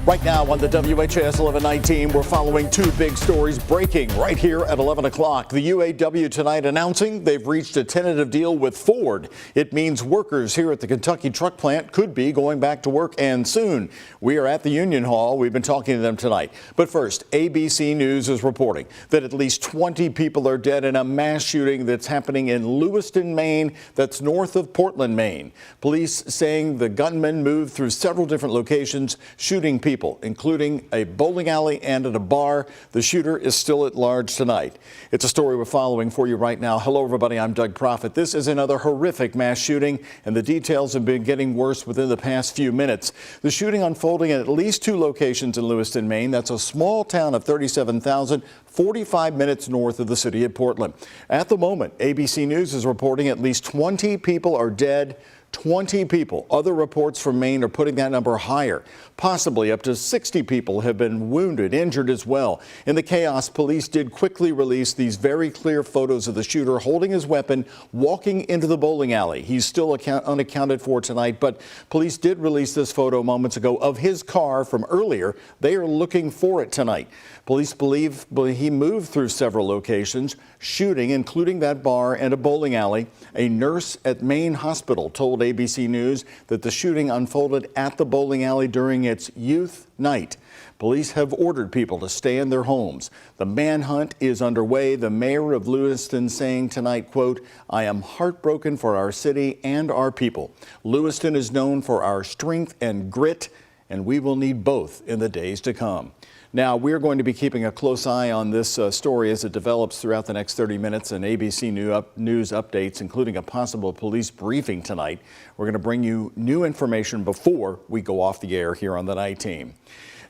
Right now on the WHAS 11 team, we're following two big stories breaking right here at 11 o'clock. The UAW tonight announcing they've reached a tentative deal with Ford. It means workers here at the Kentucky truck plant could be going back to work, and soon. We are at the Union Hall. We've been talking to them tonight. But first, ABC News is reporting that at least 20 people are dead in a mass shooting that's happening in Lewiston, Maine, that's north of Portland, Maine. Police saying the gunman moved through several different locations, shooting people, including a bowling alley and at a bar. The shooter is still at large tonight. It's a story we're following for you right now. Hello, everybody. I'm Doug Proffitt. This is another horrific mass shooting, and the details have been getting worse within the past few minutes. The shooting unfolding at least two locations in Lewiston, Maine. That's a small town of 37,000, 45 minutes north of the city of Portland. At the moment, ABC News is reporting at least 20 people are dead. 20 people. Other reports from Maine are putting that number higher. Possibly up to 60 people have been wounded, injured as well. In the chaos, police did quickly release these very clear photos of the shooter holding his weapon, walking into the bowling alley. He's still unaccounted for tonight, but police did release this photo moments ago of his car from earlier. They are looking for it tonight. Police believe he moved through several locations, shooting, including that bar and a bowling alley. A nurse at Maine Hospital told ABC News that the shooting unfolded at the bowling alley during its youth night. Police have ordered people to stay in their homes. The manhunt is underway. The mayor of Lewiston saying tonight, quote, "I am heartbroken for our city and our people. Lewiston is known for our strength and grit, and we will need both in the days to come." Now, we're going to be keeping a close eye on this story as it develops throughout the next 30 minutes and ABC News updates, including a possible police briefing tonight. We're going to bring you new information before we go off the air here on the night team.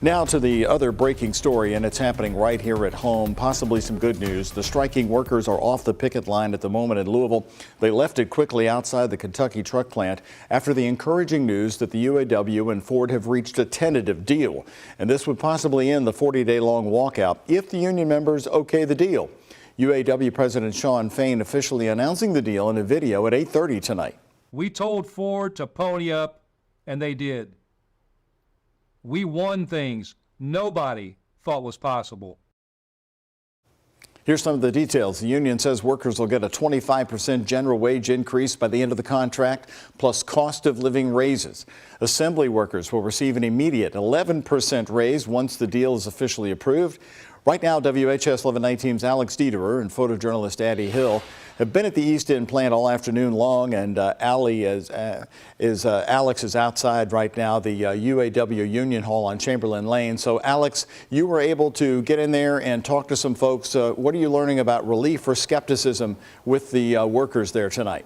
Now to the other breaking story, and it's happening right here at home. Possibly some good news. The striking workers are off the picket line at the moment in Louisville. They left it quickly outside the Kentucky truck plant after the encouraging news that the UAW and Ford have reached a tentative deal. And this would possibly end the 40-day-long walkout if the union members okay the deal. UAW President Shawn Fain officially announcing the deal in a video at 8:30 tonight. We told Ford to pony up, and they did. We won things nobody thought was possible. Here's some of the details. The union says workers will get a 25% general wage increase by the end of the contract, plus cost of living raises. Assembly workers will receive an immediate 11% raise once the deal is officially approved. Right now, WHAS 11 team's Alex Dieterer and photojournalist Addie Hill have been at the East End plant all afternoon long, and Alex is outside right now, the UAW Union Hall on Chamberlain Lane. So, Alex, you were able to get in there and talk to some folks. What are you learning about relief or skepticism with the workers there tonight?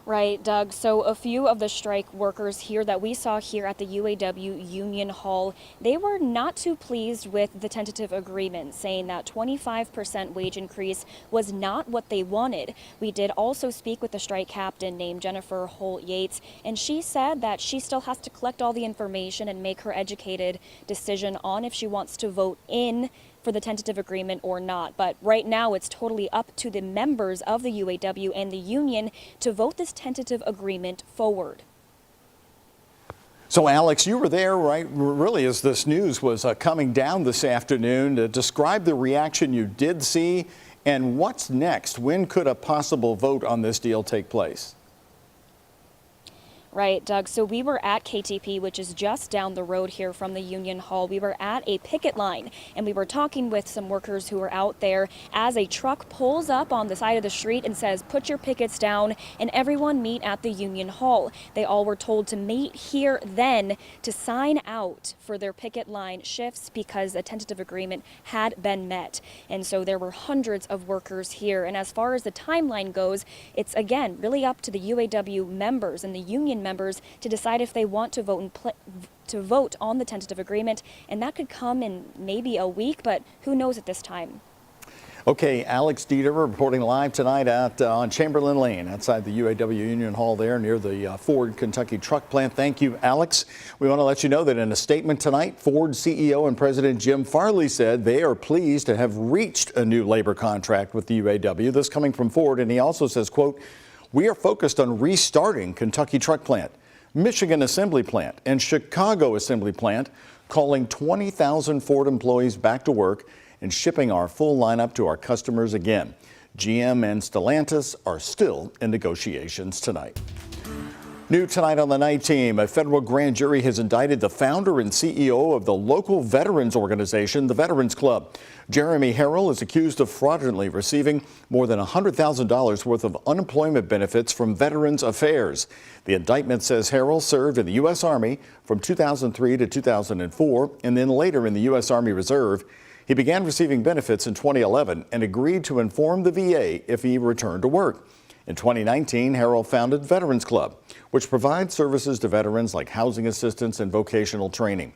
Right, Doug. So a few of the strike workers here that we saw here at the UAW Union Hall, they were not too pleased with the tentative agreement, saying that 25% wage increase was not what they wanted. We did also speak with the strike captain named Jennifer Holt Yates, and she said that she still has to collect all the information and make her educated decision on if she wants to vote in for the tentative agreement or not. But right now it's totally up to the members of the UAW and the union to vote this tentative agreement forward. So, Alex, you were there, right, really, as this news was coming down this afternoon. To describe the reaction you did see and what's next. When could a possible vote on this deal take place? Right, Doug. So we were at KTP, which is just down the road here from the Union Hall. We were at a picket line, and we were talking with some workers who were out there as a truck pulls up on the side of the street and says, "Put your pickets down," and everyone meet at the Union Hall. They all were told to meet here then to sign out for their picket line shifts because a tentative agreement had been met. And so there were hundreds of workers here. And as far as the timeline goes, it's again really up to the UAW members and the union members to decide if they want to vote on the tentative agreement, and that could come in maybe a week, but who knows at this time. Okay, Alex Dieterer reporting live tonight out on Chamberlain Lane outside the UAW Union Hall there near the Ford Kentucky truck plant. Thank you, Alex. We want to let you know that in a statement tonight, Ford CEO and President Jim Farley said they are pleased to have reached a new labor contract with the UAW. This coming from Ford, and he also says, quote, "We are focused on restarting Kentucky truck plant. Michigan Assembly Plant and Chicago Assembly Plant calling 20,000 Ford employees back to work and shipping our full lineup to our customers again. GM and Stellantis are still in negotiations tonight. New tonight on the night team, a federal grand jury has indicted the founder and CEO of the local veterans organization, the Veterans Club. Jeremy Harrell is accused of fraudulently receiving more than $100,000 worth of unemployment benefits from Veterans Affairs. The indictment says Harrell served in the U.S. Army from 2003 to 2004 and then later in the U.S. Army Reserve. He began receiving benefits in 2011 and agreed to inform the VA if he returned to work. In 2019, Harrell founded Veterans Club, which provides services to veterans like housing assistance and vocational training.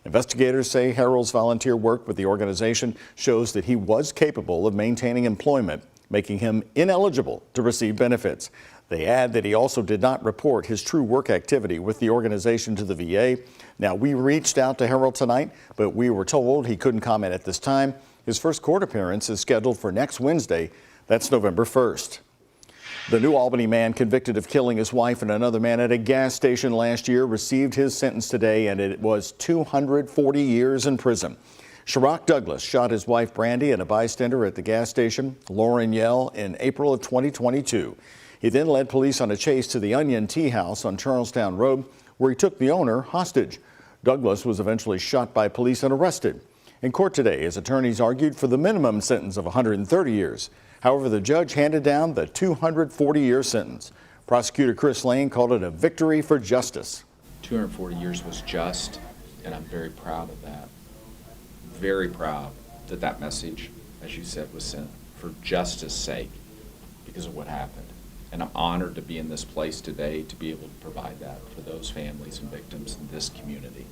Investigators say Harrell's volunteer work with the organization shows that he was capable of maintaining employment, making him ineligible to receive benefits. They add that he also did not report his true work activity with the organization to the VA. Now, we reached out to Harrell tonight, but we were told he couldn't comment at this time. His first court appearance is scheduled for next Wednesday. That's November 1st. The New Albany man convicted of killing his wife and another man at a gas station last year received his sentence today, and it was 240 years in prison. Sherrock Douglas shot his wife Brandy and a bystander at the gas station, Lauren Yell, in April of 2022. He then led police on a chase to the Onion Tea House on Charlestown Road, where he took the owner hostage. Douglas was eventually shot by police and arrested. In court today, his attorneys argued for the minimum sentence of 130 years. However, the judge handed down the 240-year sentence. Prosecutor Chris Lane called it a victory for justice. 240 years was just, and I'm very proud of that. Very proud that that message, as you said, was sent for justice's sake because of what happened. And I'm honored to be in this place today to be able to provide that for those families and victims in this community.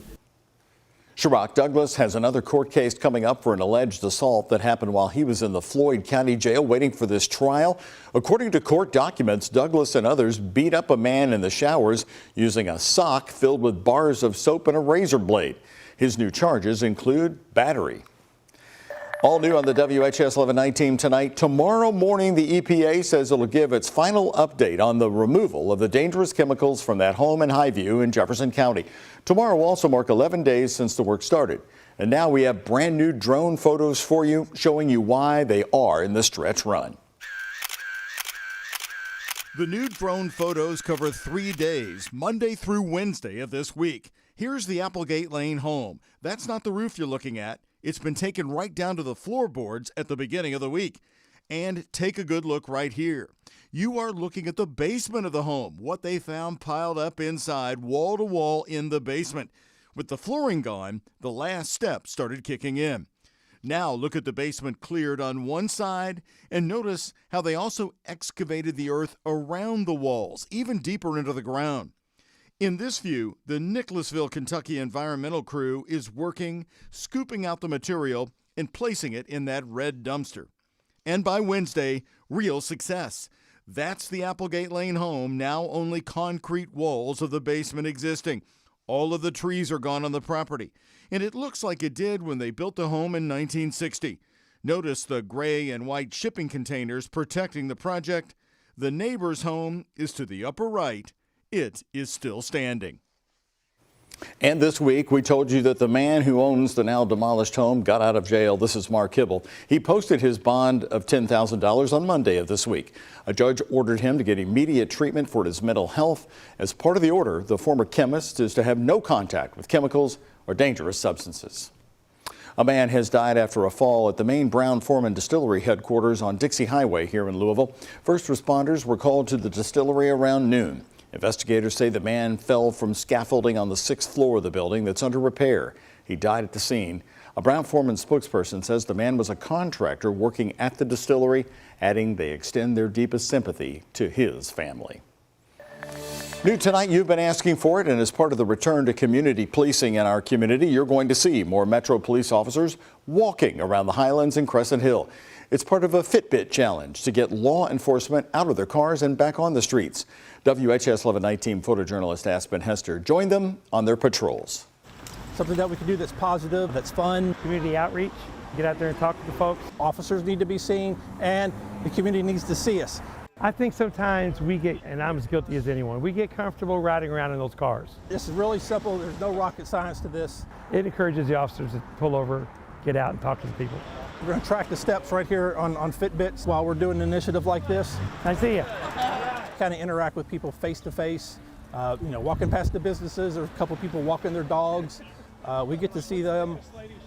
Sherrock Douglas has another court case coming up for an alleged assault that happened while he was in the Floyd County Jail waiting for this trial. According to court documents, Douglas and others beat up a man in the showers using a sock filled with bars of soap and a razor blade. His new charges include battery. All new on the WHAS11 night team tonight. Tomorrow morning, the EPA says it'll give its final update on the removal of the dangerous chemicals from that home in Highview in Jefferson County. Tomorrow will also mark 11 days since the work started. And now we have brand new drone photos for you, showing you why they are in the stretch run. The new drone photos cover 3 days, Monday through Wednesday of this week. Here's the Applegate Lane home. That's not the roof you're looking at. It's been taken right down to the floorboards at the beginning of the week. And take a good look right here. You are looking at the basement of the home, what they found piled up inside, wall to wall in the basement. With the flooring gone, the last step started kicking in. Now look at the basement cleared on one side, and notice how they also excavated the earth around the walls, even deeper into the ground. In this view, the Nicholasville, Kentucky environmental crew is working, scooping out the material and placing it in that red dumpster. And by Wednesday, real success. That's the Applegate Lane home, now only concrete walls of the basement existing. All of the trees are gone on the property, and it looks like it did when they built the home in 1960. Notice the gray and white shipping containers protecting the project. The neighbor's home is to the upper right. It is still standing. And this week, we told you that the man who owns the now demolished home got out of jail. This is Mark Kibble. He posted his bond of $10,000 on Monday of this week. A judge ordered him to get immediate treatment for his mental health. As part of the order, the former chemist is to have no contact with chemicals or dangerous substances. A man has died after a fall at the main Brown-Forman distillery headquarters on Dixie Highway here in Louisville. First responders were called to the distillery around noon. Investigators say the man fell from scaffolding on the 6th floor of the building that's under repair. He died at the scene. A Brown-Forman spokesperson says the man was a contractor working at the distillery, adding they extend their deepest sympathy to his family. New tonight, you've been asking for it, and as part of the return to community policing in our community, you're going to see more Metro police officers walking around the Highlands and Crescent Hill. It's part of a Fitbit challenge to get law enforcement out of their cars and back on the streets. WHAS 11 night team photojournalist Aspen Hester joined them on their patrols. Something that we can do that's positive, that's fun. Community outreach, get out there and talk to the folks. Officers need to be seen, and the community needs to see us. I think sometimes we get, and I'm as guilty as anyone, we get comfortable riding around in those cars. This is really simple. There's no rocket science to this. It encourages the officers to pull over, get out and talk to the people. We're going to track the steps right here on Fitbits while we're doing an initiative like this. I see you. Kind of interact with people face to face. Walking past the businesses, there's a couple people walking their dogs. We get to see them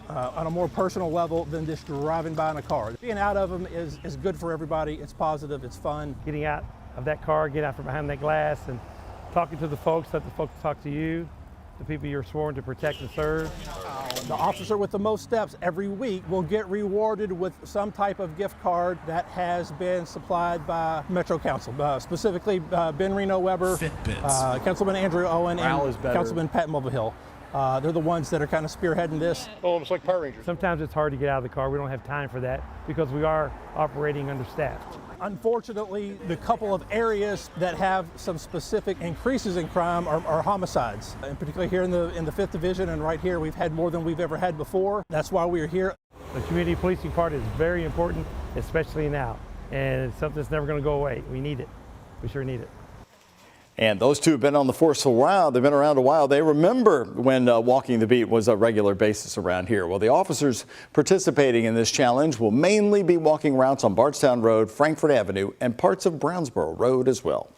on a more personal level than just driving by in a car. Being out of them is good for everybody. It's positive, it's fun. Getting out of that car, get out from behind that glass and talking to the folks, let the folks talk to you, the people you're sworn to protect and serve. The officer with the most steps every week will get rewarded with some type of gift card that has been supplied by Metro Council, specifically Ben Reno Weber, Councilman Andrew Owen, and Councilman Pat Mulvihill. They're the ones that are kind of spearheading this. Almost like Power Rangers. Sometimes it's hard to get out of the car. We don't have time for that because we are operating understaffed. Unfortunately, the couple of areas that have some specific increases in crime are homicides. And particularly here in the 5th Division and right here, we've had more than we've ever had before. That's why we're here. The community policing part is very important, especially now. And it's something that's never going to go away. We need it. We sure need it. And those two have been on the force for a while. They've been around a while. They remember when walking the beat was a regular basis around here. Well, the officers participating in this challenge will mainly be walking routes on Bardstown Road, Frankfort Avenue, and parts of Brownsboro Road as well.